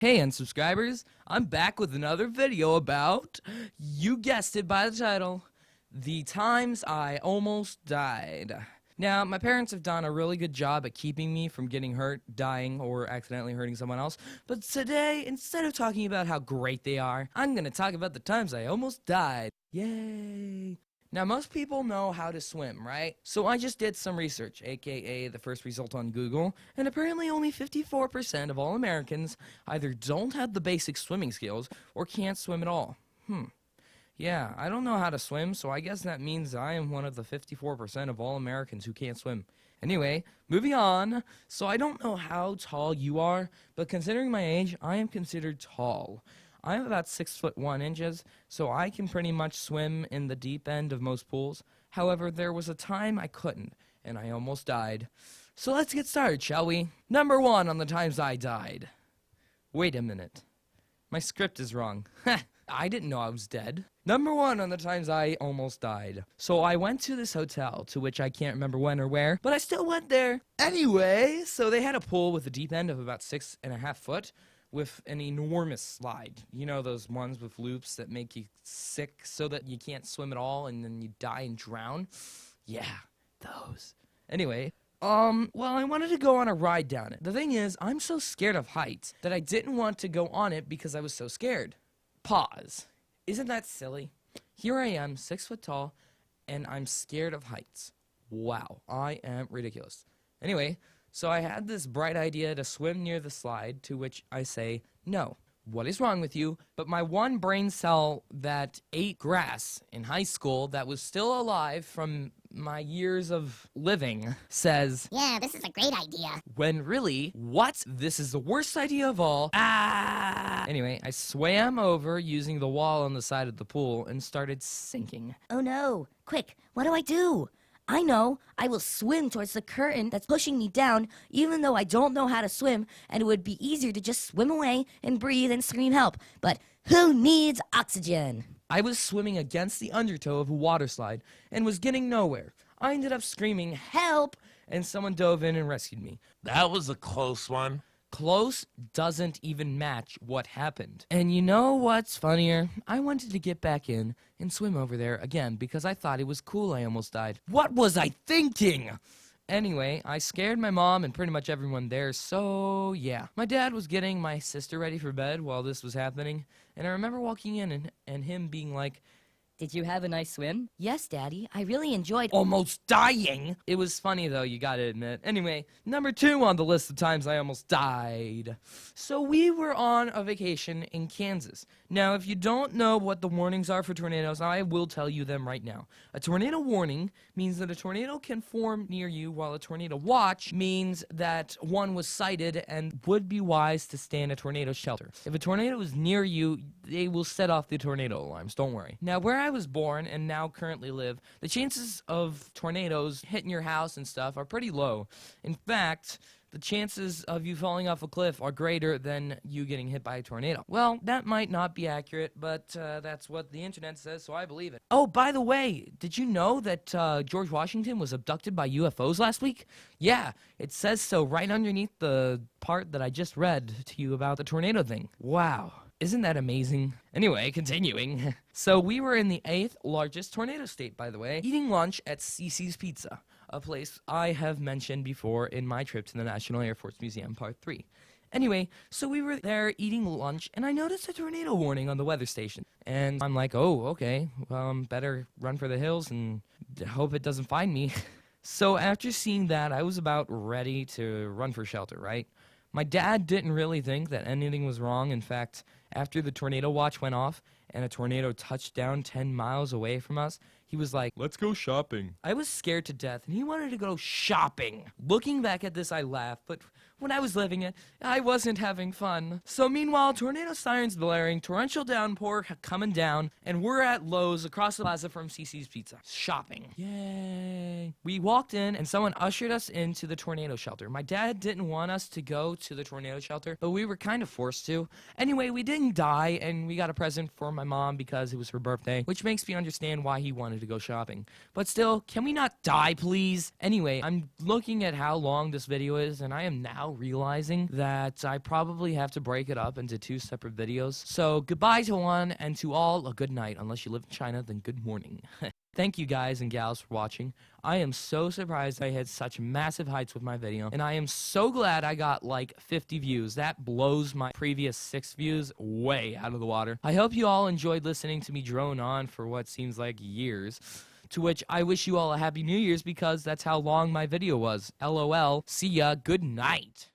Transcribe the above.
Hey unsubscribers, I'm back with another video about, you guessed it by the title, the times I almost died. Now, my parents have done a really good job at keeping me from getting hurt, dying, or accidentally hurting someone else, but today, instead of talking about how great they are, I'm gonna talk about the times I almost died. Yay! Now, most people know how to swim, right? So I just did some research, aka the first result on Google, and apparently only 54% of all Americans either don't have the basic swimming skills or can't swim at all. Yeah, I don't know how to swim, so I guess that means I am one of the 54% of all Americans who can't swim. Anyway, moving on. So I don't know how tall you are, but considering my age, I am considered tall. I'm about 6'1", so I can pretty much swim in the deep end of most pools. However, there was a time I couldn't, and I almost died. So let's get started, shall we? Number 1 on the times I died. Wait a minute. My script is wrong. I didn't know I was dead. Number 1 on the times I almost died. So I went to this hotel, to which I can't remember when or where, but I still went there. Anyway, so they had a pool with a deep end of about 6.5 foot. With an enormous slide. You know those ones with loops that make you sick so that you can't swim at all and then you die and drown? Yeah, those. Anyway, well, I wanted to go on a ride down it. The thing is, I'm so scared of heights that I didn't want to go on it because I was so scared. Pause. Isn't that silly? Here I am, 6 foot tall, and I'm scared of heights. Wow, I am ridiculous. Anyway, so I had this bright idea to swim near the slide, to which I say, no. What is wrong with you? But my one brain cell that ate grass in high school that was still alive from my years of living says, yeah, this is a great idea. When really, what? This is the worst idea of all. Ah! Anyway, I swam over using the wall on the side of the pool and started sinking. Oh no, quick, what do I do? I know, I will swim towards the current that's pushing me down, even though I don't know how to swim, and it would be easier to just swim away and breathe and scream help. But who needs oxygen? I was swimming against the undertow of a water slide and was getting nowhere. I ended up screaming, help, and someone dove in and rescued me. That was a close one. Close doesn't even match what happened. And you know what's funnier? I wanted to get back in and swim over there again because I thought it was cool I almost died. What was I thinking? Anyway, I scared my mom and pretty much everyone there, so yeah. My dad was getting my sister ready for bed while this was happening, and I remember walking in and him being like, Did you have a nice swim? Yes, Daddy, I really enjoyed almost dying. It was funny though, you gotta admit. Anyway, number 2 on the list of times I almost died. So we were on a vacation in Kansas. Now, if you don't know what the warnings are for tornadoes, I will tell you them right now. A tornado warning means that a tornado can form near you, while a tornado watch means that one was sighted and would be wise to stay in a tornado shelter. If a tornado is near you, they will set off the tornado alarms, don't worry. Now, where I was born and now currently live, the chances of tornadoes hitting your house and stuff are pretty low. In fact, the chances of you falling off a cliff are greater than you getting hit by a tornado. Well, that might not be accurate, but that's what the internet says, so I believe it. Oh, by the way, did you know that George Washington was abducted by UFOs last week? Yeah, it says so right underneath the part that I just read to you about the tornado thing. Wow. Isn't that amazing? Anyway, continuing. So we were in the 8th largest tornado state, by the way, eating lunch at CiCi's Pizza, a place I have mentioned before in my trip to the National Air Force Museum, Part 3. Anyway, so we were there eating lunch, and I noticed a tornado warning on the weather station. And I'm like, oh, okay, well, better run for the hills and hope it doesn't find me. So after seeing that, I was about ready to run for shelter, right? My dad didn't really think that anything was wrong. In fact, after the tornado watch went off and a tornado touched down 10 miles away from us, he was like, let's go shopping. I was scared to death, and he wanted to go shopping. Looking back at this, I laugh, but when I was living it, I wasn't having fun. So meanwhile, tornado sirens blaring, torrential downpour coming down, and we're at Lowe's across the plaza from CiCi's Pizza. Shopping. Yay. We walked in, and someone ushered us into the tornado shelter. My dad didn't want us to go to the tornado shelter, but we were kind of forced to. Anyway, we didn't die, and we got a present for my mom because it was her birthday, which makes me understand why he wanted to go shopping. But still, can we not die, please? Anyway, I'm looking at how long this video is, and I am now now realizing that I probably have to break it up into 2 separate videos. So goodbye to one, and to all, a good night. Unless you live in China, then good morning. Thank you guys and gals for watching. I am so surprised I hit such massive heights with my video, and I am so glad I got like 50 views. That blows my previous 6 views way out of the water. I hope you all enjoyed listening to me drone on for what seems like years. To which I wish you all a happy New Year's because that's how long my video was. LOL. See ya. Good night.